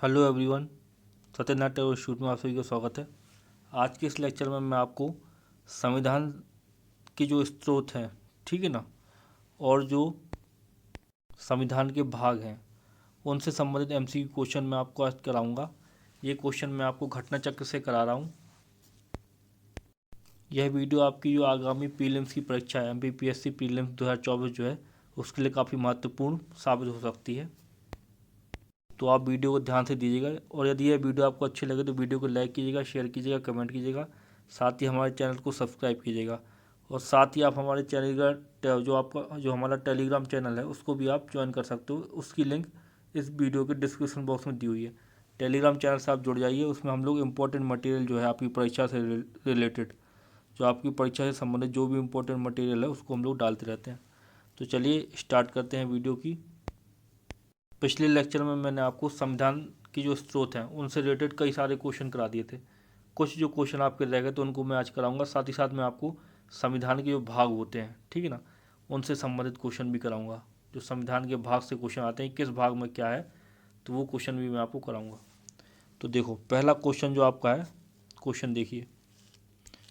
Hello everyone, Satyanarayan Tagore institute में आप सभी का स्वागत है। आज के इस लेक्चर में मैं आपको संविधान के जो स्रोत हैं, ठीक है ना, और जो संविधान के भाग हैं उनसे संबंधित एमसीक्यू क्वेश्चन मैं आपको आज कराऊंगा। ये क्वेश्चन मैं आपको घटना चक्र से करा रहा हूँ। यह वीडियो आपकी जो आगामी प्रीलिम्स की परीक्षा है, एमपीपीएससी प्रीलिम्स 2024 जो है, उसके लिए काफ़ी महत्वपूर्ण साबित हो सकती है। तो आप वीडियो को ध्यान से दीजिएगा, और यदि यह वीडियो आपको अच्छी लगे तो वीडियो को लाइक कीजिएगा, शेयर कीजिएगा, कमेंट कीजिएगा, साथ ही हमारे चैनल को सब्सक्राइब कीजिएगा। और साथ ही आप हमारे चैनल का जो हमारा टेलीग्राम चैनल है उसको भी आप ज्वाइन कर सकते हो। उसकी लिंक इस वीडियो के डिस्क्रिप्शन बॉक्स में दी हुई है। टेलीग्राम चैनल से आप जुड़ जाइए। उसमें हम लोग इम्पोर्टेंट मटेरियल जो है आपकी परीक्षा से रिलेटेड, जो आपकी परीक्षा से संबंधित जो भी इम्पोर्टेंट मटेरियल है उसको हम लोग डालते रहते हैं। तो चलिए स्टार्ट करते हैं वीडियो की। पिछले लेक्चर में मैंने आपको संविधान की जो स्रोत हैं उनसे रिलेटेड कई सारे क्वेश्चन करा दिए थे। कुछ जो क्वेश्चन आपके रह गए तो उनको मैं आज कराऊंगा। साथ ही साथ मैं आपको संविधान के जो भाग होते हैं, ठीक है ना, उनसे संबंधित क्वेश्चन भी कराऊंगा। जो संविधान के भाग से क्वेश्चन आते हैं, किस भाग में क्या है, तो वो क्वेश्चन भी मैं आपको कराऊंगा। तो देखो, पहला क्वेश्चन जो आपका है, क्वेश्चन देखिए,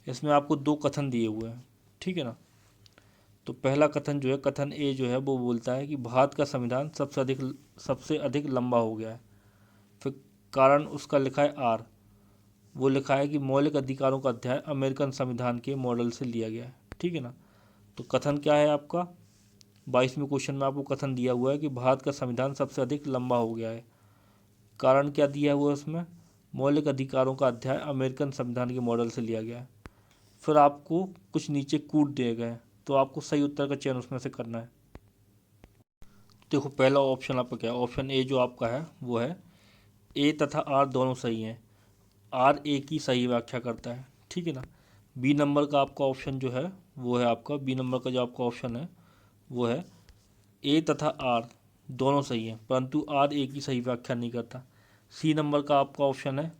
इसमें आपको दो कथन दिए हुए हैं, ठीक है ना। तो पहला कथन जो है, कथन ए जो है, वो बोलता है कि भारत का संविधान सबसे अधिक लंबा हो गया है। फिर कारण उसका लिखा है आर। वो लिखा है कि मौलिक अधिकारों का अध्याय अमेरिकन संविधान के मॉडल से लिया गया है, ठीक है ना। तो कथन क्या है आपका, 22वें क्वेश्चन में आपको कथन दिया हुआ है कि भारत का संविधान सबसे अधिक लंबा हो गया है। कारण क्या दिया हुआ है उसमें, मौलिक अधिकारों का अध्याय अमेरिकन संविधान के मॉडल से लिया गया है। फिर आपको कुछ नीचे कूट दिए गए हैं, तो आपको सही उत्तर का चयन उसमें से करना है। देखो, पहला ऑप्शन आपका क्या है, ऑप्शन ए जो आपका है वो है, ए तथा आर दोनों सही हैं। आर ए की सही व्याख्या करता है, ठीक है ना। बी नंबर का आपका ऑप्शन जो है वो है आपका, बी नंबर का जो आपका ऑप्शन है वो है, ए तथा आर दोनों सही हैं परंतु आर ए की सही व्याख्या नहीं करता। सी नंबर का आपका ऑप्शन है,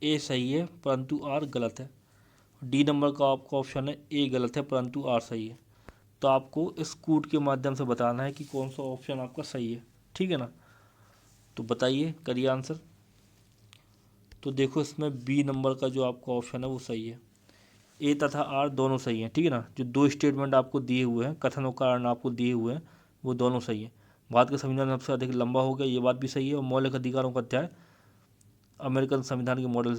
ए सही है परंतु आर गलत है। डी नंबर का आपका ऑप्शन है, ए गलत है परंतु आर सही है। तो आपको इस कूट के माध्यम से बताना है कि कौन सा ऑप्शन आपका सही है, ठीक है ना। तो बताइए, करिए आंसर। तो देखो, इसमें बी नंबर का जो आपका ऑप्शन है वो सही है। ए तथा आर दोनों सही हैं, ठीक है ना। जो दो स्टेटमेंट आपको दिए हुए हैं, कथन और कारण आपको दिए हुए हैं, वो दोनों सही हैं। भारत का संविधान सबसे अधिक लंबा हो गया, ये बात भी सही है। और मौलिक अधिकारों का अध्याय अमेरिकन संविधान के मॉडल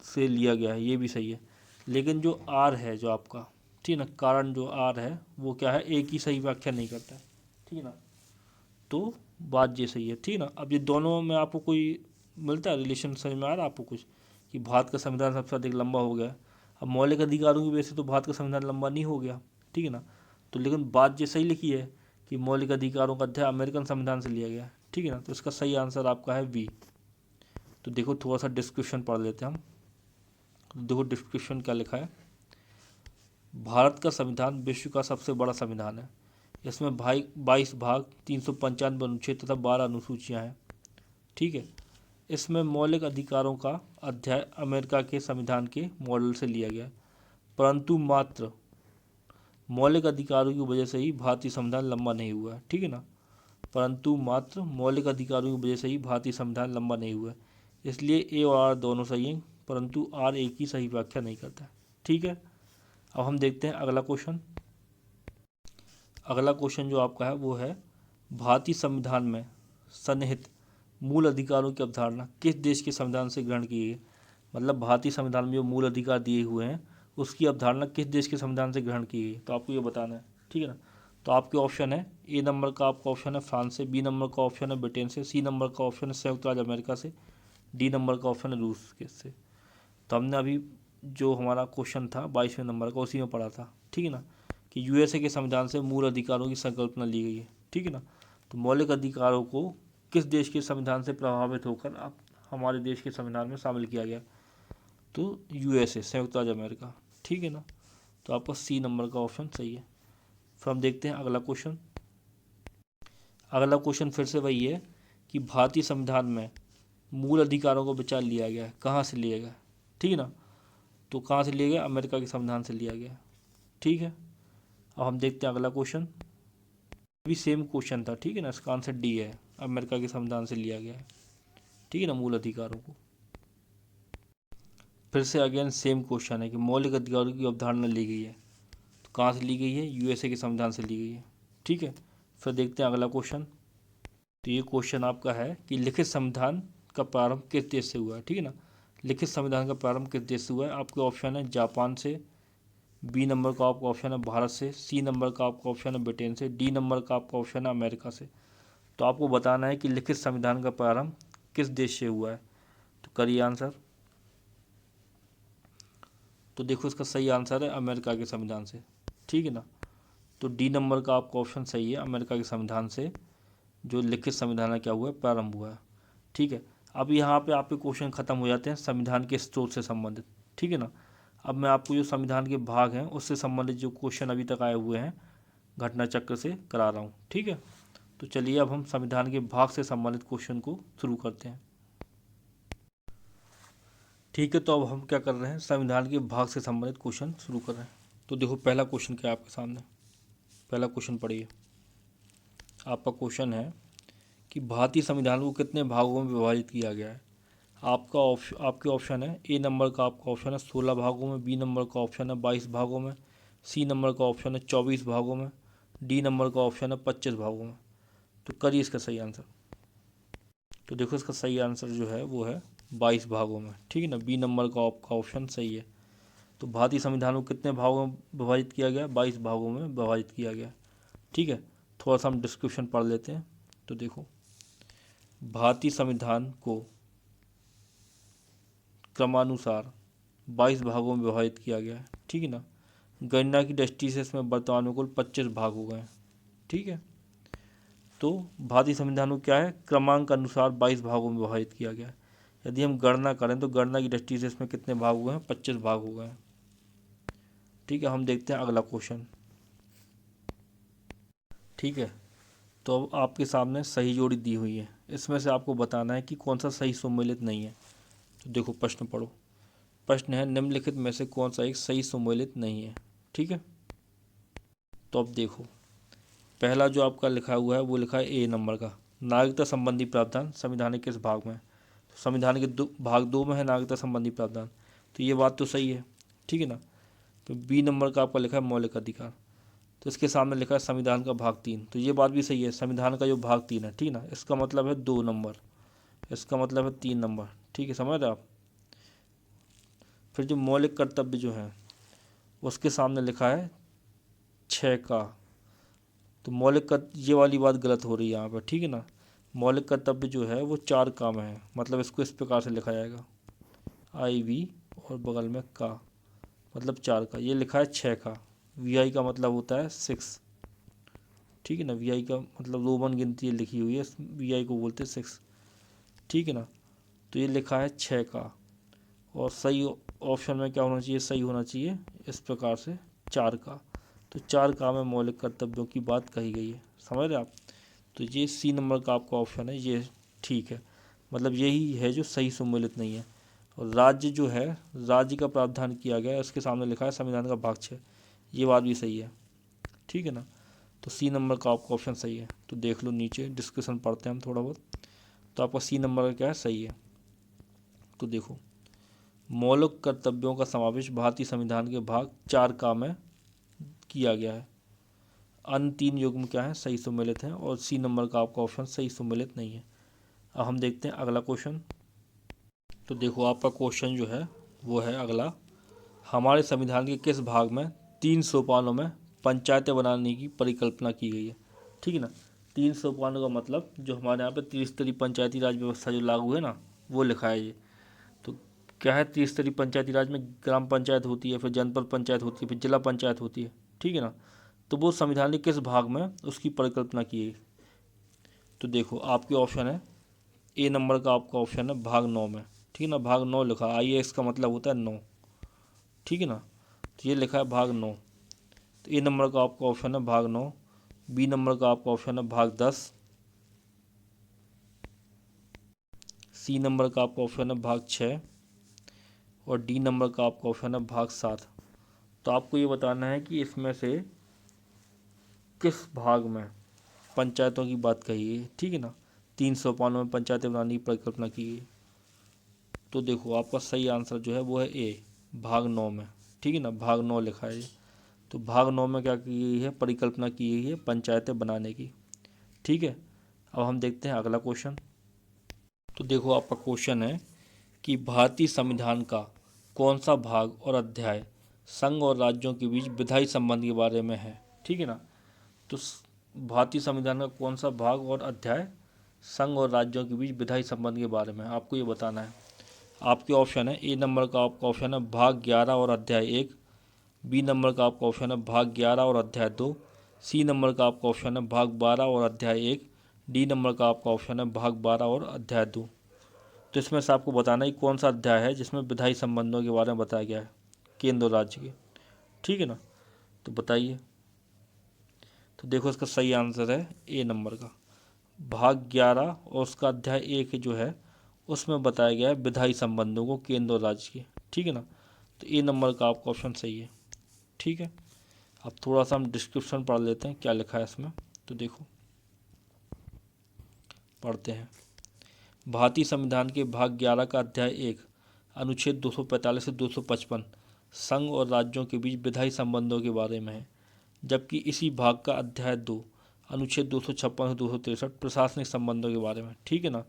से लिया गया है, ये भी सही है। लेकिन जो आर है जो आपका, ठीक है ना, कारण जो आर है वो क्या है, ए की सही व्याख्या नहीं करता है, ठीक है ना। तो बात ये सही है, ठीक है ना। अब ये दोनों में आपको कोई मिलता है रिलेशन, समझ में आ रहा है आपको कुछ, कि भारत का संविधान सबसे अधिक लंबा हो गया। अब मौलिक अधिकारों की वजह से तो भारत का संविधान लंबा नहीं हो गया, ठीक है ना। तो लेकिन बात ये सही लिखी है कि मौलिक अधिकारों का अध्याय अमेरिकन संविधान से लिया गया है, ठीक है ना। तो इसका सही आंसर आपका है बी। तो देखो, थोड़ा सा डिस्क्रिप्शन पढ़ लेते हैं हम। तो देखो डिस्क्रिप्शन क्या लिखा है, भारत का संविधान विश्व का सबसे बड़ा संविधान है। इसमें 22 भाग, 395 अनुच्छेद तथा 12 अनुसूचियाँ हैं, ठीक है। इसमें मौलिक अधिकारों का अध्याय अमेरिका के संविधान के मॉडल से लिया गया है, परंतु मात्र मौलिक अधिकारों की वजह से ही भारतीय संविधान लंबा नहीं हुआ है, ठीक है ना। परंतु मात्र मौलिक अधिकारों की वजह से ही भारतीय संविधान लंबा नहीं हुआ है। इसलिए ए और आर दोनों सही हैं, परंतु आर ए की सही व्याख्या नहीं करता है, ठीक है। अब हम देखते हैं अगला क्वेश्चन। अगला क्वेश्चन जो आपका है वो है, भारतीय संविधान में सन्निहित मूल अधिकारों की अवधारणा किस देश के संविधान से ग्रहण की गई है। मतलब भारतीय संविधान में जो मूल अधिकार दिए हुए हैं उसकी अवधारणा किस देश के संविधान से ग्रहण की गई, तो आपको ये बताना है, ठीक है ना। तो आपके ऑप्शन है, ए नंबर का आपका ऑप्शन है फ्रांस से, बी नंबर का ऑप्शन है ब्रिटेन से, सी नंबर का ऑप्शन है संयुक्त राज्य अमेरिका से, डी नंबर का ऑप्शन है रूस के से। तो हमने अभी जो हमारा क्वेश्चन था 22वें नंबर का, उसी में पढ़ा था, ठीक है ना, कि यूएसए के संविधान से मूल अधिकारों की संकल्पना ली गई है, ठीक है ना। तो मौलिक अधिकारों को किस देश के संविधान से प्रभावित होकर अब हमारे देश के संविधान में शामिल किया गया, तो यूएसए, संयुक्त राज्य अमेरिका, ठीक है ना। तो आपका सी नंबर का ऑप्शन सही है। फिर हम देखते हैं अगला क्वेश्चन। अगला क्वेश्चन फिर से वही है कि भारतीय संविधान में मूल अधिकारों को विचार लिया गया है, कहाँ से लिया गया, ठीक है ना। तो कहाँ से लिया गया, अमेरिका के संविधान से लिया गया, ठीक है। अब हम देखते हैं अगला क्वेश्चन, भी सेम क्वेश्चन था, ठीक है ना। इसका आंसर डी है, अमेरिका के संविधान से लिया गया है, ठीक है ना, मूल अधिकारों को। फिर से अगेन सेम क्वेश्चन है कि मौलिक अधिकारों की अवधारणा ली गई है, तो कहाँ से ली गई है? यूएसए के संविधान से ली गई है। ठीक है, फिर देखते हैं अगला क्वेश्चन। तो ये क्वेश्चन आपका है कि लिखित संविधान का प्रारंभ किस देश से हुआ है? ठीक है ना, लिखित संविधान का प्रारंभ किस देश से हुआ है? आपके ऑप्शन है जापान से, बी नंबर का आपका ऑप्शन है भारत से, सी नंबर का आपका ऑप्शन है ब्रिटेन से, डी नंबर का आपका ऑप्शन है अमेरिका से। तो आपको बताना है कि लिखित संविधान का प्रारंभ किस देश से हुआ है। तो करिए आंसर। तो देखो इसका सही आंसर है अमेरिका के संविधान से। ठीक है ना, तो डी नंबर का आपका ऑप्शन सही है, अमेरिका के संविधान से जो लिखित संविधान है क्या हुआ है? प्रारंभ हुआ है। ठीक है, अब यहाँ पे आपके क्वेश्चन खत्म हो जाते हैं संविधान के स्रोत से संबंधित। ठीक है ना, अब मैं आपको जो संविधान के भाग हैं उससे संबंधित जो क्वेश्चन अभी तक आए हुए हैं घटना चक्र से करा रहा हूँ। ठीक है, तो चलिए अब हम संविधान के भाग से संबंधित क्वेश्चन को शुरू करते हैं। ठीक है, तो अब हम क्या कर रहे हैं? संविधान के भाग से संबंधित क्वेश्चन शुरू कर रहे हैं। तो देखो पहला क्वेश्चन क्या है आपके सामने। पहला क्वेश्चन पढ़िए। आपका क्वेश्चन है कि भारतीय संविधान को कितने भागों में विभाजित किया गया है? आपके ऑप्शन है ए नंबर का आपका ऑप्शन है 16 भागों में, बी नंबर का ऑप्शन है 22 भागों में, सी नंबर का ऑप्शन है 24 भागों में, डी नंबर का ऑप्शन है 25 भागों में। तो करिए इसका सही आंसर। तो देखो इसका सही आंसर जो है वो है 22 भागों में। ठीक है ना, बी नंबर का आपका ऑप्शन सही है। तो भारतीय संविधान को कितने भागों में विभाजित किया गया? 22 भागों में विभाजित किया गया। ठीक है, थोड़ा सा हम डिस्क्रिप्शन पढ़ लेते हैं। तो देखो भारतीय संविधान को क्रमानुसार 22 भागों में विभाजित किया गया है। ठीक है ना, गणना की दृष्टि से इसमें वर्तमान में कुल 25 भाग हो गए हैं। ठीक है, तो भारतीय संविधान को क्या है? क्रमांक अनुसार 22 भागों में विभाजित किया गया है। यदि हम गणना करें तो गणना की दृष्टि से इसमें कितने भाग हुए हैं? 25 भाग हो गए हैं। ठीक है, हम देखते हैं अगला क्वेश्चन। ठीक है, तो अब आपके सामने सही जोड़ी दी हुई है, इसमें से आपको बताना है कि कौन सा सही सम्मिलित नहीं है। तो देखो प्रश्न पढ़ो। प्रश्न है निम्नलिखित में से कौन सा एक सही सम्मिलित नहीं है। ठीक है, तो अब देखो पहला जो आपका लिखा हुआ है वो लिखा है ए नंबर का, नागरिकता संबंधी प्रावधान संविधान के किस भाग में है? तो संविधान के भाग 2 में है नागरिकता संबंधी प्रावधान, तो ये बात तो सही है। ठीक है ना, तो बी नंबर का आपका लिखा है मौलिक अधिकार, तो इसके सामने लिखा है संविधान का भाग 3, तो ये बात भी सही है, संविधान का जो भाग 3 है। ठीक है ना, इसका मतलब है 2 नंबर, इसका मतलब है 3 नंबर। ठीक है, समझ रहे आप? फिर जो मौलिक कर्तव्य जो है उसके सामने लिखा है 6 का, तो ये वाली बात गलत हो रही है यहाँ पर। ठीक है ना, मौलिक कर्तव्य जो है वो 4 का में है, मतलब इसको इस प्रकार से लिखा जाएगा IV और बगल में का, मतलब 4 का। ये लिखा है 6 का, VI का मतलब होता है 6। ठीक है ना, VI का मतलब रोमन गिनती लिखी हुई है, VI को बोलते हैं 6। ठीक है ना, तो ये लिखा है 6 का, और सही ऑप्शन में क्या होना चाहिए? सही होना चाहिए इस प्रकार से 4 का। तो 4 का में मौलिक कर्तव्यों की बात कही गई है, समझ रहे आप? तो ये सी नंबर का आपका ऑप्शन है, ये ठीक है, मतलब यही है जो सही सम्मिलित नहीं है। और राज्य जो है, राज्य का प्रावधान किया गया है, उसके सामने लिखा है संविधान का भाग 6, ये बात भी सही है। ठीक है ना, तो सी नंबर का आपका ऑप्शन सही है। तो देख लो नीचे डिस्कशन पढ़ते हैं हम थोड़ा बहुत। तो आपका सी नंबर का क्या है? सही है। तो देखो मौलिक कर्तव्यों का समावेश भारतीय संविधान के भाग 4 का में किया गया है। अन्य 3 युग्म क्या है? सही सम्मिलित हैं, और सी नंबर का आपका ऑप्शन सही सम्मिलित नहीं है। अब हम देखते हैं अगला क्वेश्चन। तो देखो आपका क्वेश्चन जो है वो है अगला, हमारे संविधान के किस भाग में 3 सोपानों में पंचायतें बनाने की परिकल्पना की गई है? ठीक है ना, 3 सोपानों का मतलब जो हमारे यहाँ पे त्रिस्तरीय पंचायती राज व्यवस्था जो लागू है ना, वो लिखा है ये। तो क्या है? त्रिस्तरीय पंचायती राज में ग्राम पंचायत होती है, फिर जनपद पंचायत होती है, फिर जिला पंचायत होती है। ठीक है ना, तो वो संविधान के किस भाग में उसकी परिकल्पना की गई? तो देखो आपके ऑप्शन है ए नंबर का आपका ऑप्शन है भाग 9 में। ठीक है ना, भाग 9 लिखा है, IAS का मतलब होता है 9। ठीक है ना, तो ये लिखा है भाग 9, तो ए नंबर का आपका ऑप्शन है भाग 9, बी नंबर का आपका ऑप्शन है भाग 10, सी नंबर का आपका ऑप्शन है भाग 6, और डी नंबर का आपका ऑप्शन है भाग 7। तो आपको ये बताना है कि इसमें से किस भाग में पंचायतों की बात कही है। ठीक है ना, 3 सोपानों में पंचायतें बनाने की परिकल्पना की गई। तो देखो आपका सही आंसर जो है वो है ए, भाग 9 में। ठीक है ना, भाग 9 लिखा है ये। तो भाग 9 में क्या की गई है, परिकल्पना की गई है पंचायतें बनाने की। ठीक है, अब हम देखते हैं अगला क्वेश्चन। तो देखो आपका क्वेश्चन है कि भारतीय संविधान का कौन सा भाग और अध्याय संघ और राज्यों के बीच विधायी संबंध के बारे में है। ठीक है ना, तो भारतीय संविधान का कौन सा भाग और अध्याय संघ और राज्यों के बीच विधायी संबंध के बारे में आपको ये बताना है। आपके ऑप्शन है, ए नंबर का आपका ऑप्शन है भाग 11 और अध्याय 1, बी नंबर का आपका ऑप्शन है भाग 11 और अध्याय 2, सी नंबर का आपका ऑप्शन है भाग 12 और अध्याय 1, डी नंबर का आपका ऑप्शन है भाग 12 और अध्याय 2। तो इसमें से आपको बताना है कौन सा अध्याय है जिसमें विधायी संबंधों के बारे में बताया गया है केंद्र और राज्य के। ठीक है ना, तो बताइए। तो देखो इसका सही आंसर है ए नंबर का, भाग 11 और उसका अध्याय 1 जो है उसमें बताया गया है विधायी संबंधों को केंद्र और राज्य के। ठीक है ना, तो ए नंबर का आपका ऑप्शन सही है। ठीक है, अब थोड़ा सा हम डिस्क्रिप्शन पढ़ लेते हैं क्या लिखा है इसमें। तो देखो पढ़ते हैं। भारतीय संविधान के भाग 11 का अध्याय 1 अनुच्छेद 245 से 255 संघ और राज्यों के बीच विधायी संबंधों के बारे में है, जबकि इसी भाग का अध्याय 2 अनुच्छेद 256 से 263 प्रशासनिक संबंधों के बारे में। ठीक है ना,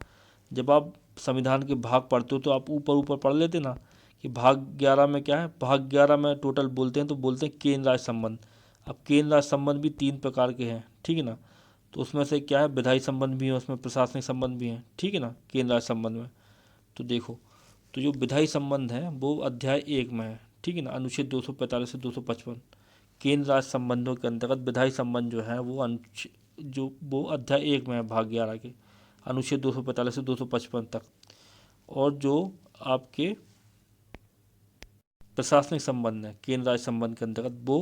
जब आप संविधान के भाग पढ़ते हो तो आप ऊपर ऊपर पढ़ लेते ना कि भाग 11 में क्या है। भाग 11 में टोटल बोलते हैं तो बोलते हैं केंद्र राज्य संबंध। अब केंद्र राज्य संबंध भी 3 प्रकार के हैं। ठीक है ना, तो उसमें से क्या है, विधायी संबंध भी है, उसमें प्रशासनिक संबंध भी हैं। ठीक है ना, केंद्र राज्य संबंध में। तो देखो, तो जो विधायी संबंध है वो अध्याय 1 में है। ठीक है ना, अनुच्छेद 245 से 255 केंद्र राज्य संबंधों के अंतर्गत विधायी संबंध जो है वो अध्याय 1 में है भाग 11 के, अनुच्छेद 245 से 255 तक। और जो आपके प्रशासनिक संबंध है केंद्र राज्य संबंध के अंतर्गत वो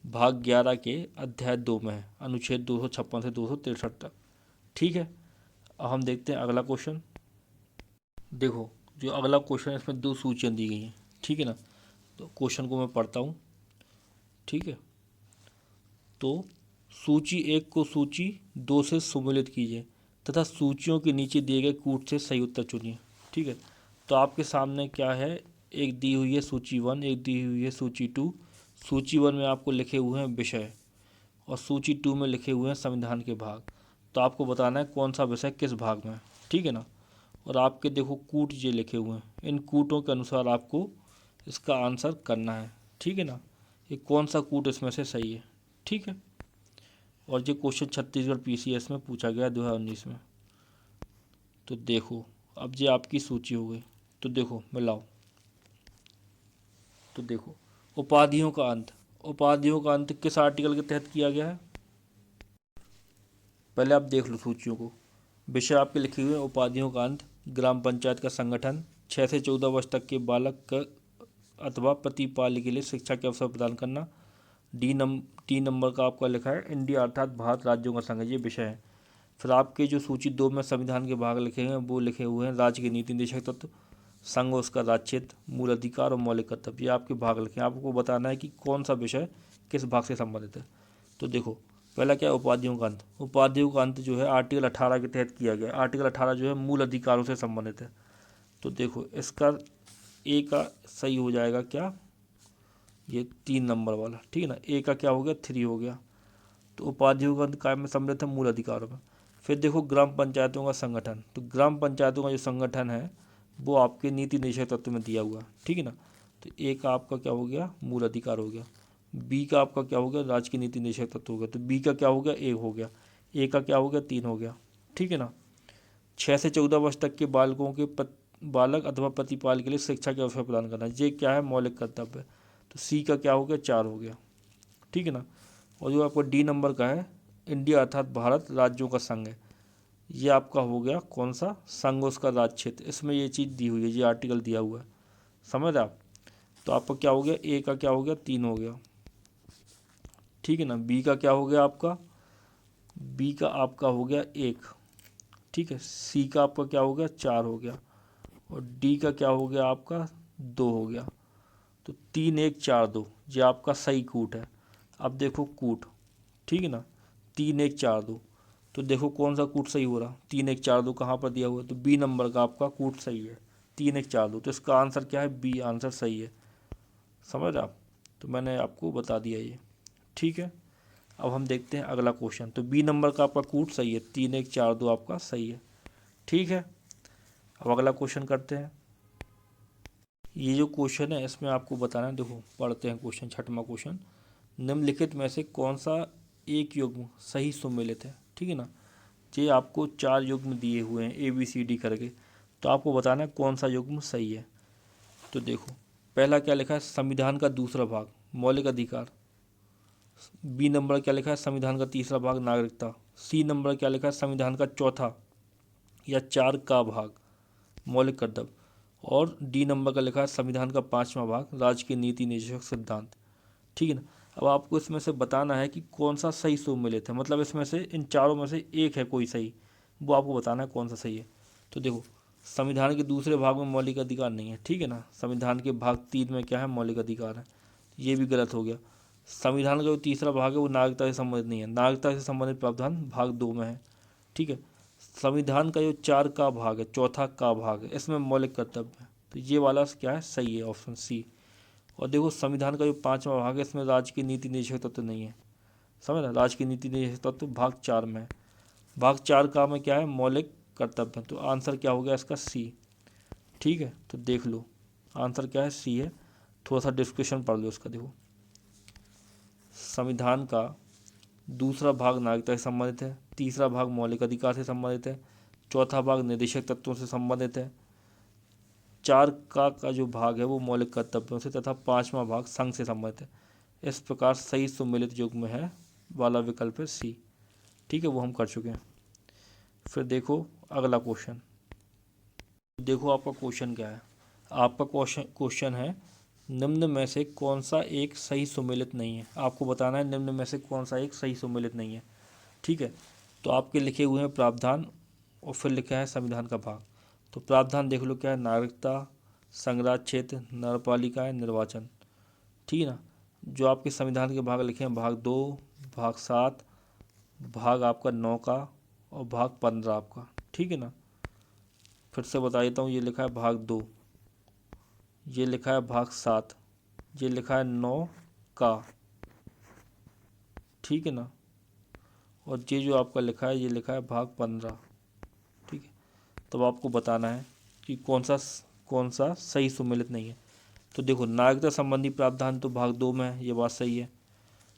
भाग 11 के अध्याय 2 में है, अनुच्छेद 256 से 263 तक। ठीक है, अब हम देखते हैं अगला क्वेश्चन। देखो जो अगला क्वेश्चन है इसमें 2 सूचियाँ दी गई हैं। ठीक है ना, तो क्वेश्चन को मैं पढ़ता हूँ। ठीक है, तो सूची 1 को सूची 2 से सम्मिलित कीजिए तथा सूचियों के नीचे दिए गए कूट से सही उत्तर चुनिए। ठीक है, तो आपके सामने क्या है, एक दी हुई है सूची 1, एक दी हुई है सूची 2। सूची 1 में आपको लिखे हुए हैं विषय और सूची 2 में लिखे हुए हैं संविधान के भाग। तो आपको बताना है कौन सा विषय किस भाग में है। ठीक है ना, और आपके देखो कूट ये लिखे हुए हैं, इन कूटों के अनुसार आपको इसका आंसर करना है। ठीक है ना, ये कौन सा कूट इसमें से सही है। ठीक है, और ये क्वेश्चन छत्तीसगढ़ PCS में पूछा गया 2019 में। तो देखो अब ये आपकी सूची हो गई। तो देखो मिलाओ। तो देखो उपाधियों का अंत, उपाधियों का अंत किस आर्टिकल के तहत किया गया है, पहले आप देख लो सूचियों को। विषय आपके लिखे हुए हैं उपाधियों का अंत, ग्राम पंचायत का संगठन, 6 से 14 वर्ष तक के बालक अथवा प्रतिपाल्य के लिए शिक्षा के अवसर प्रदान करना। डी नंबर का आपका लिखा है इंडिया अर्थात भारत राज्यों का संघ, ये विषय है। फिर आपके जो सूची 2 में संविधान के भाग लिखे हैं वो लिखे हुए हैं राज्य के नीति निर्देशक तत्व, संघ उसका राज्य क्षेत्र, मूल अधिकार और मौलिक कर्तव्य, ये आपके भाग लिखे हैं। आपको बताना है कि कौन सा विषय किस भाग से संबंधित है। तो देखो पहला क्या है, उपाधियों का अंत। उपाधियों का अंत जो है आर्टिकल 18 के तहत किया गया। आर्टिकल 18 जो है मूल अधिकारों से संबंधित है। तो देखो इसका ए का सही हो जाएगा क्या, ये 3 नंबर वाला। ठीक है ना, ए का क्या हो गया 3 हो गया। तो उपाधियों का अंत काय में सम्मिलित है, मूल अधिकारों में। फिर देखो ग्राम पंचायतों का संगठन, तो ग्राम पंचायतों का जो संगठन है वो आपके नीति निदेशक तत्व में दिया हुआ है। ठीक है ना, तो ए का आपका क्या हो गया, मूल अधिकार हो गया। बी का आपका क्या हो गया, राज्य की नीति निदेशक तत्व हो गया। तो बी का क्या हो गया, ए हो गया। ए का क्या हो गया, 3 हो गया। ठीक है ना, 6 से 14 वर्ष तक के बालकों के बालक अथवा प्रतिपाल के लिए शिक्षा के अवसर प्रदान करना, ये क्या है, मौलिक कर्तव्य। तो सी का क्या हो गया, 4 हो गया। ठीक है ना, और जो आपका डी नंबर का है इंडिया अर्थात भारत राज्यों का संघ है, ये आपका हो गया कौन सा, संघ उसका राज्य क्षेत्र। इसमें ये चीज़ दी हुई है, ये आर्टिकल दिया हुआ है, समझ आप। तो आपका क्या हो गया, ए का क्या हो गया, 3 हो गया। ठीक है ना, बी का क्या हो गया आपका, बी का आपका हो गया 1। ठीक है, सी का आपका क्या हो गया, 4 हो गया। और डी का क्या हो गया आपका, 2 हो गया। तो 3 1 4 2 ये आपका सही कूट है। अब देखो कूट, ठीक है ना, 3 1 4 2। तो देखो कौन सा कूट सही हो रहा, 3 1 4 2 कहाँ पर दिया हुआ है, तो बी नंबर का आपका कूट सही है, 3 1 4 2। तो इसका आंसर क्या है, बी आंसर सही है। समझ आप, तो मैंने आपको बता दिया ये, ठीक है। अब हम देखते हैं अगला क्वेश्चन। तो बी नंबर का आपका कूट सही है, 3 1 4 2 आपका सही है, ठीक है। अब अगला क्वेश्चन करते हैं। ये जो क्वेश्चन है इसमें आपको बताना है, देखो पढ़ते हैं क्वेश्चन, 6वां क्वेश्चन। निम्नलिखित में से कौन सा एक युग्म सही सुमेलित है, ठीक है ना। ये आपको 4 युग्म दिए हुए हैं ABCD करके, तो आपको बताना है कौन सा युग्म सही है। तो देखो पहला क्या लिखा है, संविधान का दूसरा भाग मौलिक अधिकार। बी नंबर क्या लिखा है, संविधान का तीसरा भाग नागरिकता। सी नंबर क्या लिखा है, संविधान का चौथा या 4 का भाग मौलिक कर्तव्य। और डी नंबर का लिखा है संविधान का 5वां भाग राज्य की नीति निदेशक सिद्धांत, ठीक है ना। अब आपको इसमें से बताना है कि कौन सा सही सुमेलित है, मतलब इसमें से इन चारों में से एक है कोई सही, वो आपको बताना है कौन सा सही है। तो देखो संविधान के दूसरे भाग में मौलिक अधिकार नहीं है, ठीक है ना। संविधान के भाग 3 में क्या है, मौलिक अधिकार है, ये भी गलत हो गया। संविधान का जो तीसरा भाग है वो नागरिकता से संबंधित नहीं है, नागरिकता से संबंधित प्रावधान भाग 2 में है, ठीक है। संविधान का जो 4 का भाग है, चौथा का भाग है, इसमें मौलिक कर्तव्य है, तो ये वाला क्या है, सही है, ऑप्शन सी। और देखो संविधान का जो 5वां भाग है इसमें राज्य की नीति निदेशक तत्व नहीं है, समझ ना, राज्य की नीति निदेशक तत्व भाग 4 में है। भाग 4 का में क्या है, मौलिक कर्तव्य है, तो आंसर क्या हो गया इसका, सी, ठीक है। तो देख लो आंसर क्या है, सी है। थोड़ा सा डिस्क्रिप्शन पढ़ लो इसका। देखो संविधान का दूसरा भाग नागरिकता से संबंधित है, तीसरा भाग मौलिक अधिकार से संबंधित है, चौथा भाग निदेशक तत्वों से संबंधित है, 4 का जो भाग है वो मौलिक कर्तव्यों से, तथा 5वां भाग संघ से संबंधित है। इस प्रकार सही सुमेलित युग्म है वाला विकल्प है सी, ठीक है, वो हम कर चुके हैं। फिर देखो अगला क्वेश्चन। देखो आपका क्वेश्चन क्या है, आपका क्वेश्चन है निम्न में से कौन सा एक सही सुमेलित नहीं है। आपको बताना है निम्न में से कौन सा एक सही सुमेलित नहीं है, ठीक है। तो आपके लिखे हुए हैं प्रावधान और फिर लिखा है संविधान का भाग। तो प्रावधान देख लो क्या है, नागरिकता, संघराज्य क्षेत्र, नगरपालिका, निर्वाचन, ठीक है ना। जो आपके संविधान के भाग लिखे हैं, भाग 2, भाग 7, भाग आपका 9 का और भाग 15 आपका, ठीक है ना। फिर से बता देता हूँ, ये लिखा है भाग 2, ये लिखा है भाग 7, ये लिखा है 9 का, ठीक है ना। और ये जो आपका लिखा है ये लिखा है भाग 15, ठीक है। तब आपको बताना है कि कौन सा सही सुमेलित नहीं है। तो देखो नागरिकता संबंधी प्रावधान तो भाग 2 में है, ये बात सही है।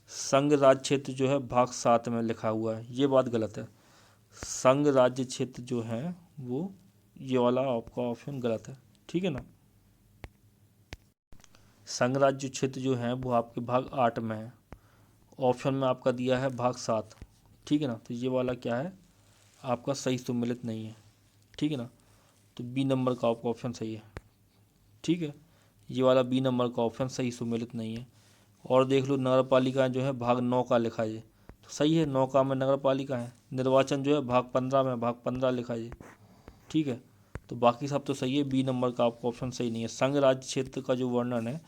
संघ राज्य क्षेत्र जो है भाग 7 में लिखा हुआ है, ये बात गलत है। संघ राज्य क्षेत्र जो है वो, ये वाला आपका ऑप्शन गलत है, ठीक है ना। संघ राज्य क्षेत्र जो है वो आपके भाग 8 में है, ऑप्शन में आपका दिया है भाग 7, ठीक है ना। तो ये वाला क्या है, आपका सही सुमेलित नहीं है, ठीक है ना। तो बी नंबर का आपका ऑप्शन सही है, ठीक है। ये वाला बी नंबर का ऑप्शन सही सुमेलित नहीं है। और देख लो नगर पालिका जो है भाग 9 का लिखा है, तो सही है, 9 का में नगर पालिका है। निर्वाचन जो है भाग 15 में, भाग 15 लिखा है, ठीक है। तो बाकी सब तो सही है, बी नंबर का आपका ऑप्शन सही नहीं है। संघ राज्य क्षेत्र का जो वर्णन है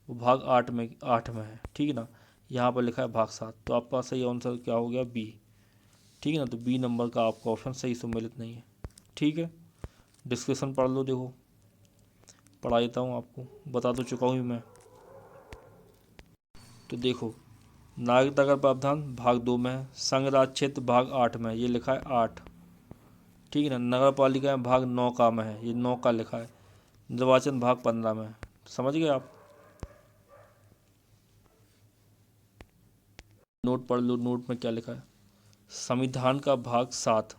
वो भाग 8 में है, ठीक है ना। यहाँ पर लिखा है भाग 7, तो आपका सही आंसर क्या हो गया, बी, ठीक है ना। तो बी नंबर का आपका ऑप्शन सही सुमेलित नहीं है, ठीक है। डिस्क्रिप्शन पढ़ लो, देखो पढ़ा देता हूँ आपको, बता तो चुका हूँ मैं। तो देखो नागरिकता का प्रावधान भाग 2 में है, संघ राज्य क्षेत्र भाग 8 में है, ये लिखा है 8, ठीक है ना। नगर पालिका में भाग 9 का में है, ये 9 का लिखा है। निर्वाचन भाग 15 में है, समझ गए आप। नोट पढ़ लो, नोट में क्या लिखा है। संविधान का भाग 7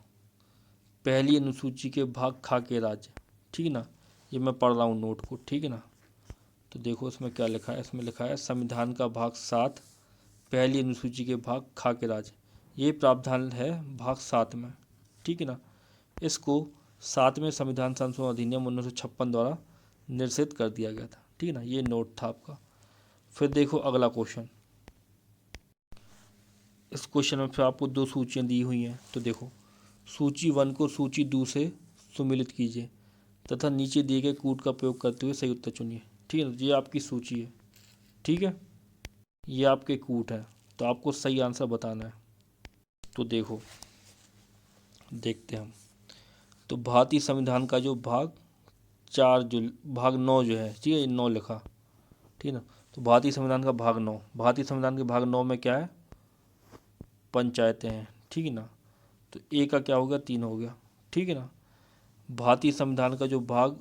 पहली अनुसूची के भाग खा के राज्य, ठीक है ना। ये मैं पढ़ रहा हूँ नोट को, ठीक है ना। तो देखो इसमें क्या लिखा है, इसमें लिखा है संविधान का भाग 7 पहली अनुसूची के भाग खा के राज्य, ये प्रावधान है भाग 7 में, ठीक है ना। इसको 7वें संविधान संशोधन अधिनियम 1956 द्वारा निर्देशित कर दिया गया था, ठीक है ना। ये नोट था आपका। फिर देखो अगला क्वेश्चन। इस क्वेश्चन में फिर आपको 2 सूचियाँ दी हुई हैं। तो देखो सूची 1 को सूची 2 से सुमेलित कीजिए तथा नीचे दिए गए कूट का प्रयोग करते हुए सही उत्तर चुनिए, ठीक है ना। ये आपकी सूची है, ठीक है, ये आपके कूट है, तो आपको सही आंसर बताना है। तो देखो देखते हैं हम। तो भारतीय संविधान का जो भाग 4 जो भाग 9 जो है, ठीक है, 9 लिखा, ठीक है ना। तो भारतीय संविधान का भाग 9, भारतीय संविधान के भाग 9 में क्या है, पंचायतें हैं, ठीक है ना। तो ए का क्या हो गया, 3 हो गया, ठीक है ना। भारतीय संविधान का जो भाग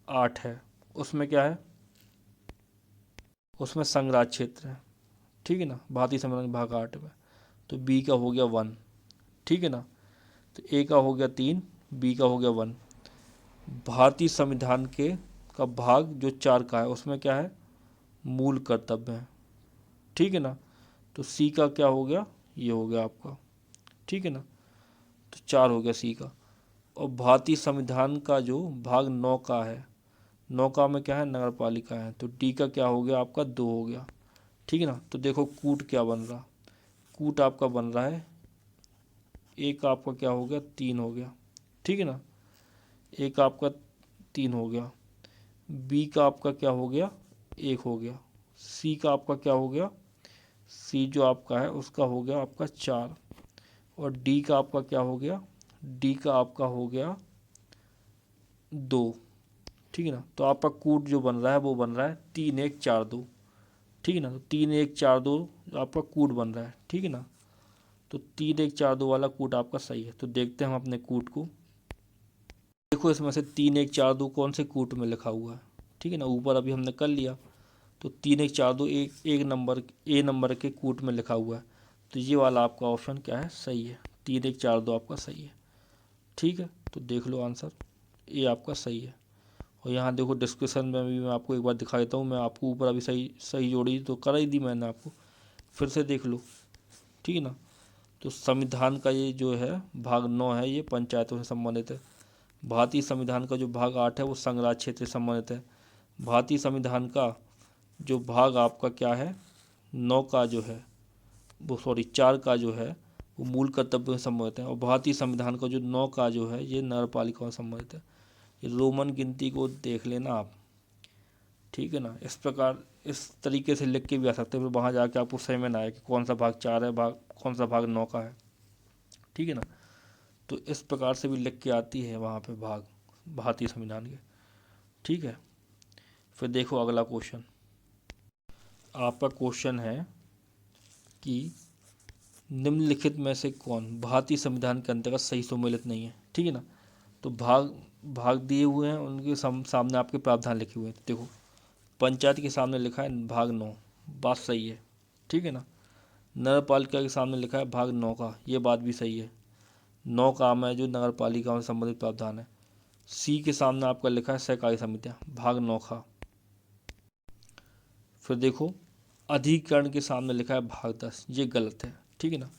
8 है उसमें क्या है, उसमें संघराज्य क्षेत्र है, ठीक है ना, भारतीय संविधान के भाग 8 में। तो बी का हो गया 1, ठीक है ना। तो ए का हो गया 3, बी का हो गया 1। भारतीय संविधान के का भाग जो 4 का है उसमें क्या है, मूल कर्तव्य है, ठीक है ना। तो सी का क्या हो गया, ये हो गया आपका, ठीक है ना। तो 4 हो गया सी का। और भारतीय संविधान का जो भाग 9 का है, 9 का में क्या है, नगर पालिका है। तो डी का क्या हो गया आपका, 2 हो गया, ठीक है ना। तो देखो कूट क्या बन रहा, कूट आपका बन रहा है, ए का आपका क्या हो गया, 3 हो गया, ठीक है ना। ए का आपका 3 हो गया, बी का आपका क्या हो गया, 1 हो गया, सी का आपका क्या हो गया, सी जो आपका है उसका हो गया आपका 4, और डी का आपका क्या हो गया, डी का आपका हो गया 2, ठीक है ना। तो आपका कूट जो बन रहा है वो बन रहा है 3 1 4 2, ठीक है ना। तो 3 1 4 2 आपका कूट बन रहा है, ठीक है ना। तो 3 1 4 2 वाला कूट आपका सही है। तो देखते हैं हम अपने कूट को। देखो इसमें से 3 1 4 2 कौन से कूट में लिखा हुआ है, ठीक है ना। ऊपर अभी हमने कर लिया। तो 3 1 4 2 एक नंबर, ए नंबर के कूट में लिखा हुआ है। तो ये वाला आपका ऑप्शन क्या है, सही है, 3 1 4 2 आपका सही है, ठीक है। तो देख लो आंसर, ये आपका सही है। और यहाँ देखो डिस्क्रिप्शन में भी मैं आपको एक बार दिखा देता हूँ, मैं आपको ऊपर अभी सही सही जोड़ी तो कर ही दी मैंने आपको, फिर से देख लो, ठीक है ना। तो संविधान का ये जो है भाग 9 है ये पंचायतों से संबंधित है। भारतीय संविधान का जो भाग 8 है वो संघराज्य क्षेत्र से संबंधित है। भारतीय संविधान का जो भाग आपका क्या है, 9 का जो है वो, सॉरी 4 का जो है वो मूल कर्तव्यों से संबंधित है। और भारतीय संविधान का जो 9 का जो है ये नगर पालिकाओं से संबंधित है। ये रोमन गिनती को देख लेना आप, ठीक है ना। इस प्रकार इस तरीके से लिख के भी आ सकते हैं, फिर वहाँ जाके आपको समझ में ना आए कि कौन सा भाग 4 है, भाग कौन सा भाग 9 का है, ठीक है ना। तो इस प्रकार से भी लिख के आती है वहाँ पे भाग भारतीय संविधान के, ठीक है। फिर देखो अगला क्वेश्चन, आपका क्वेश्चन है कि निम्नलिखित में से कौन भारतीय संविधान के अंतर्गत सही सम्मिलित नहीं है, ठीक है ना। तो भाग भाग दिए हुए हैं, उनके सामने आपके प्रावधान लिखे हुए हैं। देखो पंचायत के सामने लिखा है भाग 9, बात सही है, ठीक है ना। नगर पालिका के सामने लिखा है भाग 9 का, ये बात भी सही है, 9 काम है जो नगर पालिकाओं से संबंधित प्रावधान है। सी के सामने आपका लिखा है सहकारी समितियाँ, भाग 9 का। फिर देखो अधिकरण के सामने लिखा है भाग 10, ये गलत है, ठीक है ना।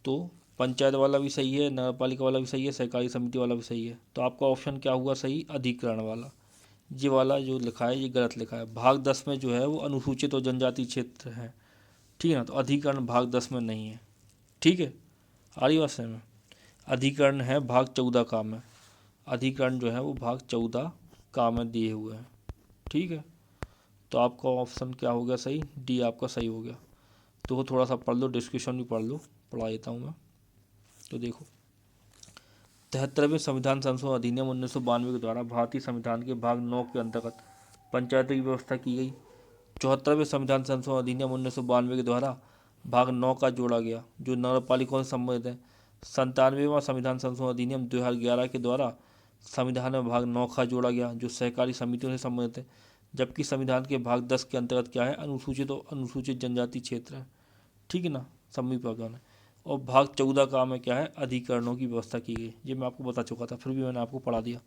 तो पंचायत वाला भी सही है, नगर पालिका वाला भी सही है, सहकारी समिति वाला भी सही है। तो आपका ऑप्शन क्या हुआ सही, अधिकरण वाला। ये वाला जो लिखा है ये गलत लिखा है। भाग 10 में जो है वो अनुसूचित और जनजाति क्षेत्र है, ठीक है ना। तो अधिकरण भाग 10 में नहीं है, ठीक है। आ रही बात समझ में। अधिकरण है भाग 14 का में, अधिकरण जो है वो भाग 14 का में दिए हुए हैं, ठीक है। तो आपका ऑप्शन क्या हो गया सही, डी आपका सही हो गया। तो थोड़ा सा पढ़ लो, डिस्क्रिप्शन भी पढ़ लो, पढ़ा देता हूँ मैं। तो देखो 73वें संविधान संशोधन अधिनियम 1992 के द्वारा भारतीय संविधान के भाग 9 के अंतर्गत पंचायतों की व्यवस्था की गई। 74वें संविधान संशोधन अधिनियम 1992 के द्वारा भाग 9 का जोड़ा गया जो नगर पालिकाओं से संबंधित है। 97वां संविधान संशोधन अधिनियम 2011 के द्वारा संविधान में भाग 9 का जोड़ा गया जो सहकारी समितियों से संबंधित है। जबकि संविधान के भाग 10 के अंतर्गत क्या है, अनुसूचित और अनुसूचित जनजाति क्षेत्र है, ठीक है ना, सभी प्रावधान है। और भाग 14 का में क्या है, अधिकरणों की व्यवस्था की गई। ये मैं आपको बता चुका था, फिर भी मैंने आपको पढ़ा दिया,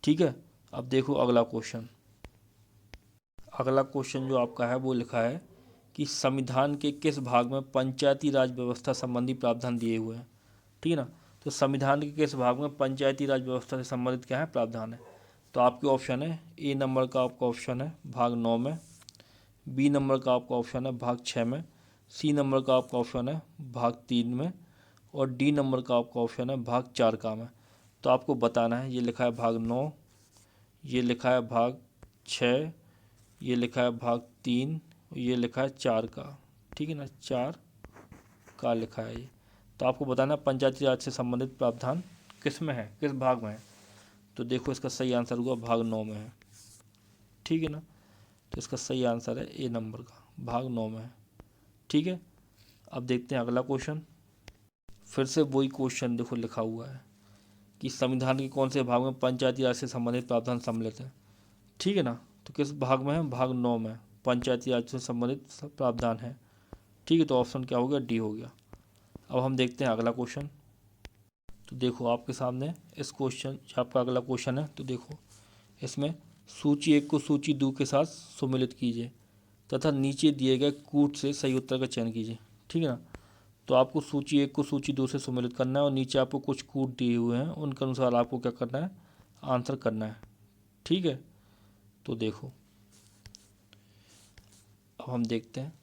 ठीक है। अब देखो अगला क्वेश्चन, अगला क्वेश्चन जो आपका है वो लिखा है कि संविधान के किस भाग में पंचायती राज व्यवस्था संबंधी प्रावधान दिए हुए हैं, ठीक है ना। तो संविधान के किस भाग में पंचायती राज व्यवस्था से संबंधित क्या है, प्रावधान है। तो आपके ऑप्शन है, ए नंबर का आपका ऑप्शन है भाग 9 में, बी नंबर का आपका ऑप्शन है भाग 6 में, सी नंबर का आपका ऑप्शन है भाग 3 में, और डी नंबर का आपका ऑप्शन है भाग 4 का में। तो आपको बताना है, ये लिखा है भाग 9, ये लिखा है भाग 6, ये लिखा है भाग 3, ये लिखा है 4 का, ठीक है ना, 4 का लिखा है ये। तो आपको बताना है पंचायती राज से संबंधित प्रावधान किस में है, किस भाग में है। तो देखो इसका सही आंसर हुआ भाग 9 में है, ठीक है ना। तो इसका सही आंसर है ए नंबर का, भाग 9 में है, ठीक है। अब देखते हैं अगला क्वेश्चन। फिर से वही क्वेश्चन देखो लिखा हुआ है कि संविधान के कौन से भाग में पंचायती राज से संबंधित प्रावधान सम्मिलित है, ठीक है ना। तो किस भाग में है, भाग 9 में पंचायती राज से संबंधित प्रावधान है, ठीक है। तो ऑप्शन क्या हो गया, डी हो गया। अब हम देखते हैं अगला क्वेश्चन। तो देखो आपके सामने इस क्वेश्चन आपका अगला क्वेश्चन है। तो देखो इसमें सूची 1 को सूची 2 के साथ सम्मिलित कीजिए तथा नीचे दिए गए कूट से सही उत्तर का चयन कीजिए, ठीक है ना। तो आपको सूची 1 को सूची 2 से सम्मिलित करना है और नीचे आपको कुछ कूट दिए हुए हैं, उनके अनुसार आपको क्या करना है, आंसर करना है, ठीक है। तो देखो अब हम देखते हैं।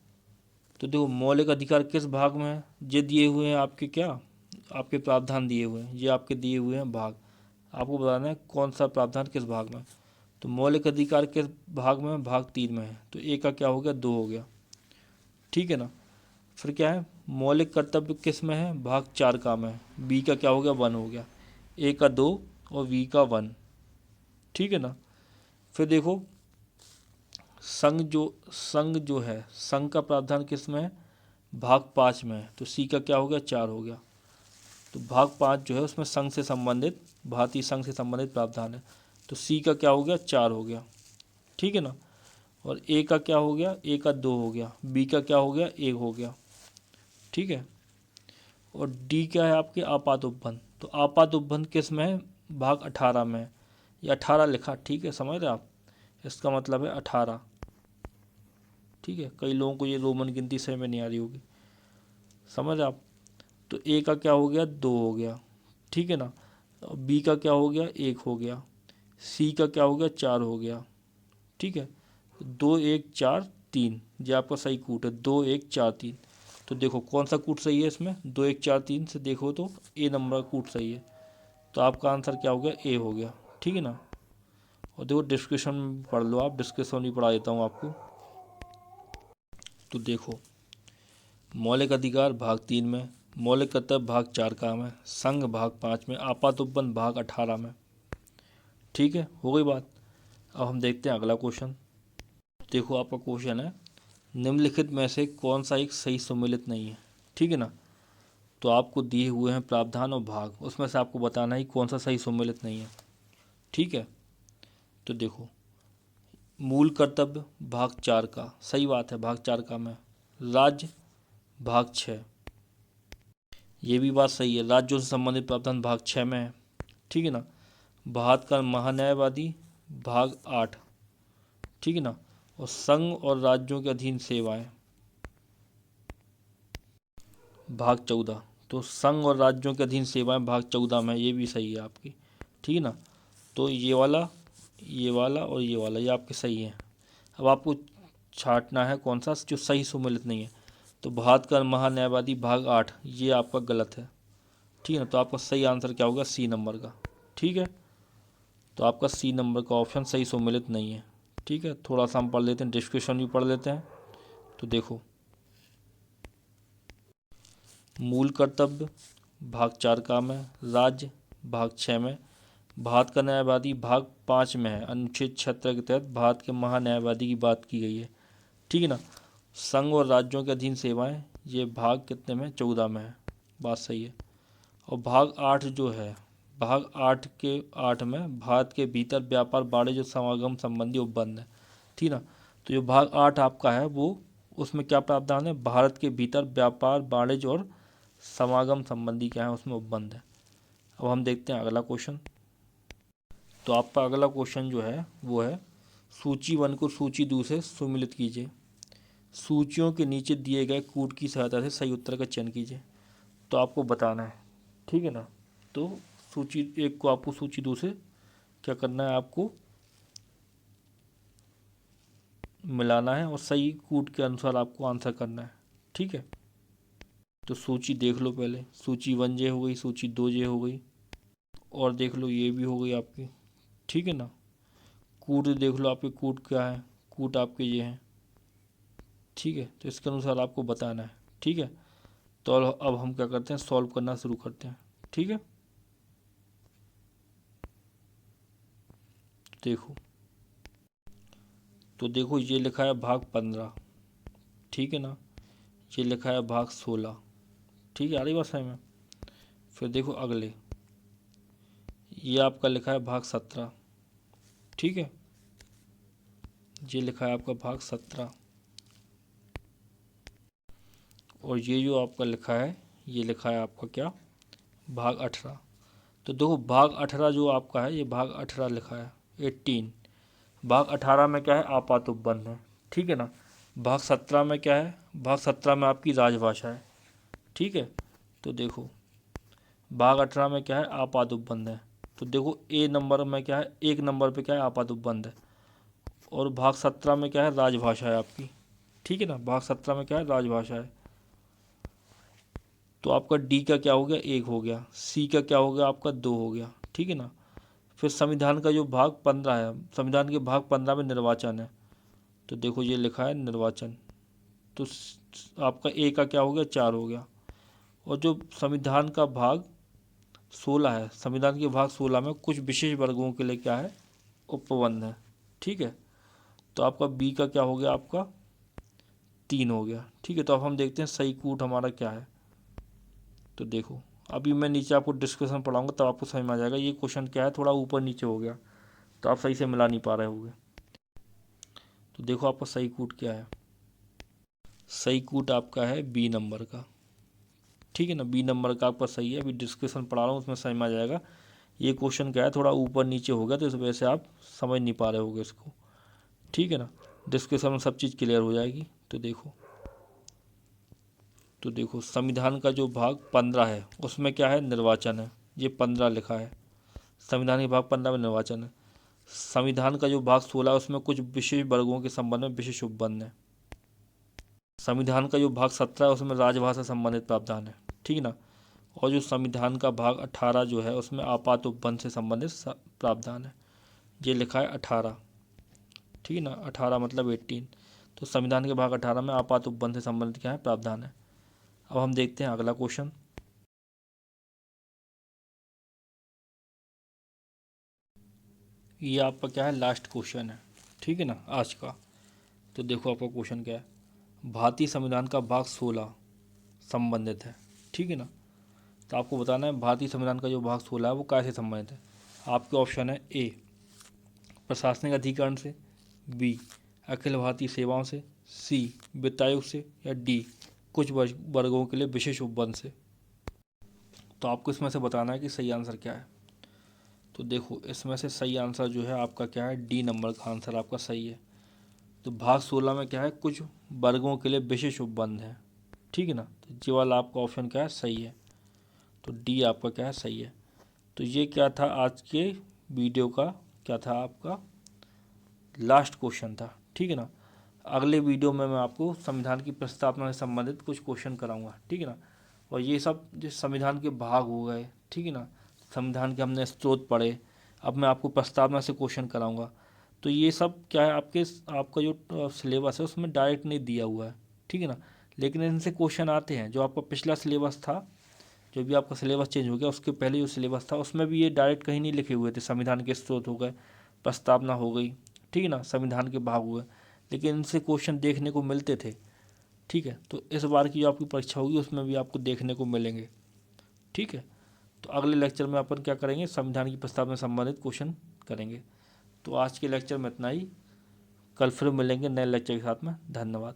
तो देखो मौलिक अधिकार किस भाग में है, ये दिए हुए हैं आपके क्या, आपके प्रावधान दिए हुए हैं, ये आपके दिए हुए हैं भाग। आपको बताना है कौन सा प्रावधान किस भाग में। तो मौलिक अधिकार किस भाग में, भाग 3 में है। तो ए का क्या हो गया, 2 हो गया, ठीक है ना। फिर क्या है, मौलिक कर्तव्य किस में है, भाग 4 का में है। बी का क्या हो गया, 1 हो गया। ए का 2 और वी का 1, ठीक है ना। फिर देखो संघ जो है, संघ का प्रावधान किस में है, भाग 5 में है। तो सी का क्या हो गया, 4 हो गया। तो भाग 5 जो है उसमें संघ से संबंधित, भारतीय संघ से संबंधित प्रावधान है। तो सी का क्या हो गया, 4 हो गया, ठीक है ना। और ए का क्या हो गया, ए का 2 हो गया। बी का क्या हो गया, 1 हो गया, ठीक है। और डी क्या है आपके, आपात उपबंध। तो आपात उपबंध किस में है, भाग 18 में है। ये 18 लिखा, ठीक है, समझ रहे आप, इसका मतलब है 18, ठीक है। कई लोगों को ये रोमन गिनती सही में नहीं आ रही होगी, समझ आप। तो ए का क्या हो गया, 2 हो गया, ठीक है ना। बी का क्या हो गया, 1 हो गया। सी का क्या हो गया, 4 हो गया, ठीक है। 2 1 4 3, ये आपका सही कूट है, 2 1 4 3। तो देखो कौन सा कूट सही है इसमें, 2 1 4 3 से देखो तो ए नंबर का कूट सही है। तो आपका आंसर क्या हो गया, ए हो गया, ठीक है ना। और देखो डिस्क्रिप्शन में पढ़ लो आप, डिस्क्रिप्शन भी पढ़ा देता हूँ आपको। तो देखो मौलिक अधिकार भाग 3 में, मौलिक कर्तव्य भाग 4 का में, संघ भाग 5 में, आपात उपबंध भाग 18 में, ठीक है, हो गई बात। अब हम देखते हैं अगला क्वेश्चन। देखो आपका क्वेश्चन है, निम्नलिखित में से कौन सा एक सही सम्मिलित नहीं है, ठीक है ना। तो आपको दिए हुए हैं प्रावधान और भाग, उसमें से आपको बताना है कौन सा सही सम्मिलित नहीं है, ठीक है। तो देखो मूल कर्तव्य भाग 4 का, सही बात है, भाग 4 का में। राज्य भाग 6, ये भी बात सही है, राज्यों से संबंधित प्रावधान भाग 6 में है, ठीक है ना। भारत का महान्यायवादी भाग 8, ठीक है ना। और संघ और राज्यों के अधीन सेवाएं भाग 14। तो संघ और राज्यों के अधीन सेवाएं भाग 14 में, ये भी सही है आपकी, ठीक है ना। तो ये वाला, ये वाला और ये वाला, ये आपके सही है। अब आपको छांटना है कौन सा जो सही सम्मिलित नहीं है। तो भारत का महान्यायवादी भाग 8, ये आपका गलत है, ठीक है ना। तो आपका सही आंसर क्या होगा, सी नंबर का, ठीक है। तो आपका सी नंबर का ऑप्शन सही सम्मिलित नहीं है, ठीक है। थोड़ा सा हम पढ़ लेते हैं, डिस्क्रिप्शन भी पढ़ लेते हैं। तो देखो मूल कर्तव्य भाग 4 का में, राज्य भाग 6 में, भारत का न्यायवादी भाग 5 में है। अनुच्छेद 76 के तहत भारत के महान्यायवादी की बात की गई है, ठीक है ना। संघ और राज्यों के अधीन सेवाएं, ये भाग कितने में, 14 में है, बात सही है। और भाग 8 जो है, भाग 8 के 8 में भारत के भीतर व्यापार वाणिज्य समागम संबंधी उपबंध है, ठीक है ना। तो जो भाग 8 आपका है वो, उसमें क्या प्रावधान है, भारत के भीतर व्यापार वाणिज्य और समागम संबंधी क्या है, उसमें उपबंध है। अब हम देखते हैं अगला क्वेश्चन। तो आपका अगला क्वेश्चन जो है वो है, सूची 1 को सूची 2 से सम्मिलित कीजिए, सूचियों के नीचे दिए गए कूट की सहायता से सही उत्तर का चयन कीजिए। तो आपको बताना है, ठीक है ना। तो सूची 1 को आपको सूची 2 से क्या करना है, आपको मिलाना है और सही कूट के अनुसार आपको आंसर करना है, ठीक है। तो सूची देख लो पहले, सूची 1 जे हो गई, सूची 2 जे हो गई, और देख लो ये भी हो गई आपकी, ठीक है ना। कूट देख लो आपके कूट क्या है, कूट आपके ये हैं, ठीक है। तो इसके अनुसार आपको बताना है, ठीक है। तो अब हम क्या करते हैं, सॉल्व करना शुरू करते हैं। ठीक है, देखो ये लिखा है भाग 15, ठीक है ना, ये लिखा है भाग 16, ठीक है, आ रही बात समझ में। फिर देखो अगले, ये आपका लिखा है भाग 17, ठीक है, ये लिखा है आपका भाग 17, और ये जो आपका लिखा है ये लिखा है आपका क्या, भाग 18। तो देखो भाग 18 जो आपका है, ये भाग 18 लिखा है 18। भाग 18 में क्या है, आपात उपबंध है, ठीक है ना। भाग 17 में क्या है, भाग 17 में आपकी राजभाषा है, ठीक है। तो देखो भाग 18 में क्या है, आपात उपबंध है। तो देखो ए नंबर में क्या है, 1 नंबर पे क्या है, आपात उपबंध है। और भाग 17 में क्या है, राजभाषा है आपकी, ठीक है ना। भाग 17 में क्या है, राजभाषा है। तो आपका डी का क्या हो गया, 1 हो गया। सी का क्या हो गया, आपका 2 हो गया, ठीक है ना। फिर संविधान का जो भाग 15 है, संविधान के भाग 15 में निर्वाचन है। तो देखो ये लिखा है निर्वाचन, तो आपका ए का क्या हो गया, 4 हो गया। और जो संविधान का भाग 16 है, संविधान के भाग 16 में कुछ विशेष वर्गों के लिए क्या है, उपबंध है, ठीक है। तो आपका बी का क्या हो गया, आपका 3 हो गया, ठीक है। तो अब हम देखते हैं सही कूट हमारा क्या है। तो देखो अभी मैं नीचे आपको डिस्क्रिप्शन पढ़ाऊंगा तब आपको समझ में आ जाएगा। ये क्वेश्चन क्या है, थोड़ा ऊपर नीचे हो गया तो आप सही से मिला नहीं पा रहे होंगे। तो देखो आपका सही कूट क्या है, सही कूट आपका है बी नंबर का, ठीक है ना। बी नंबर का आपका सही है, अभी डिस्क्रिप्शन पढ़ा रहा हूँ उसमें समझ में आ जाएगा। ये क्वेश्चन क्या है, थोड़ा ऊपर नीचे हो गया तो इस वजह से आप समझ नहीं पा रहे होगे इसको, ठीक है ना। डिस्क्रिप्शन में सब चीज़ क्लियर हो जाएगी। तो देखो संविधान का जो भाग 15 है उसमें क्या है, निर्वाचन है, ये 15 लिखा है। संविधान के भाग 15 में निर्वाचन है। संविधान का जो भाग 16 है उसमें कुछ विशेष वर्गों के संबंध में विशेष उपबंध है। संविधान का जो भाग 17 है उसमें राजभाषा से संबंधित प्रावधान है, ठीक है ना। और जो संविधान का भाग 18 जो है उसमें आपात उपबंध से संबंधित प्रावधान है, ये लिखा है 18, ठीक है ना। 18 मतलब 18। तो संविधान के भाग 18 में आपात उपबंध से संबंधित क्या है, प्रावधान है। अब हम देखते हैं अगला क्वेश्चन। ये आपका क्या है, लास्ट क्वेश्चन है, ठीक है ना, आज का। तो देखो आपका क्वेश्चन क्या है, भारतीय संविधान का भाग 16 संबंधित है, ठीक है ना। तो आपको बताना है भारतीय संविधान का जो भाग 16 है वो कैसे संबंधित है। आपके ऑप्शन है ए प्रशासनिक अधिकरण से, बी अखिल भारतीय सेवाओं से, सी वित्त आयोग से, या डी कुछ वर्गों के लिए विशेष उपबंध से। तो आपको इसमें से बताना है कि सही आंसर क्या है। तो देखो इसमें से सही आंसर जो है आपका क्या है, डी नंबर का आंसर आपका सही है। तो भाग 16 में क्या है, कुछ वर्गों के लिए विशेष उपबंध है, ठीक है ना। तो ये वाला आपका ऑप्शन क्या है, सही है। तो डी आपका क्या है, सही है। तो ये क्या था आज के वीडियो का, क्या था आपका लास्ट क्वेश्चन था, ठीक है ना। अगले वीडियो में मैं आपको संविधान की प्रस्तावना से संबंधित कुछ क्वेश्चन कराऊंगा, ठीक है ना। और ये सब जो संविधान के भाग हो गए, ठीक है ना, संविधान के हमने स्रोत पढ़े। अब मैं आपको प्रस्तावना से क्वेश्चन कराऊंगा। तो ये सब क्या है, आपका जो सिलेबस है उसमें डायरेक्ट नहीं दिया हुआ है, ठीक है ना। लेकिन इनसे क्वेश्चन आते हैं। जो आपका पिछला सिलेबस था, जो भी आपका सिलेबस चेंज हो गया, उसके पहले जो सिलेबस था उसमें भी ये डायरेक्ट कहीं नहीं लिखे हुए थे। संविधान के स्रोत हो गए, प्रस्तावना हो गई, ठीक है ना, संविधान के भाग हुए, लेकिन इनसे क्वेश्चन देखने को मिलते थे, ठीक है। तो इस बार की जो आपकी परीक्षा होगी उसमें भी आपको देखने को मिलेंगे, ठीक है। तो अगले लेक्चर में अपन क्या करेंगे, संविधान की प्रस्तावना से संबंधित क्वेश्चन करेंगे। तो आज के लेक्चर में इतना ही, कल फिर मिलेंगे नए लेक्चर के साथ में। धन्यवाद।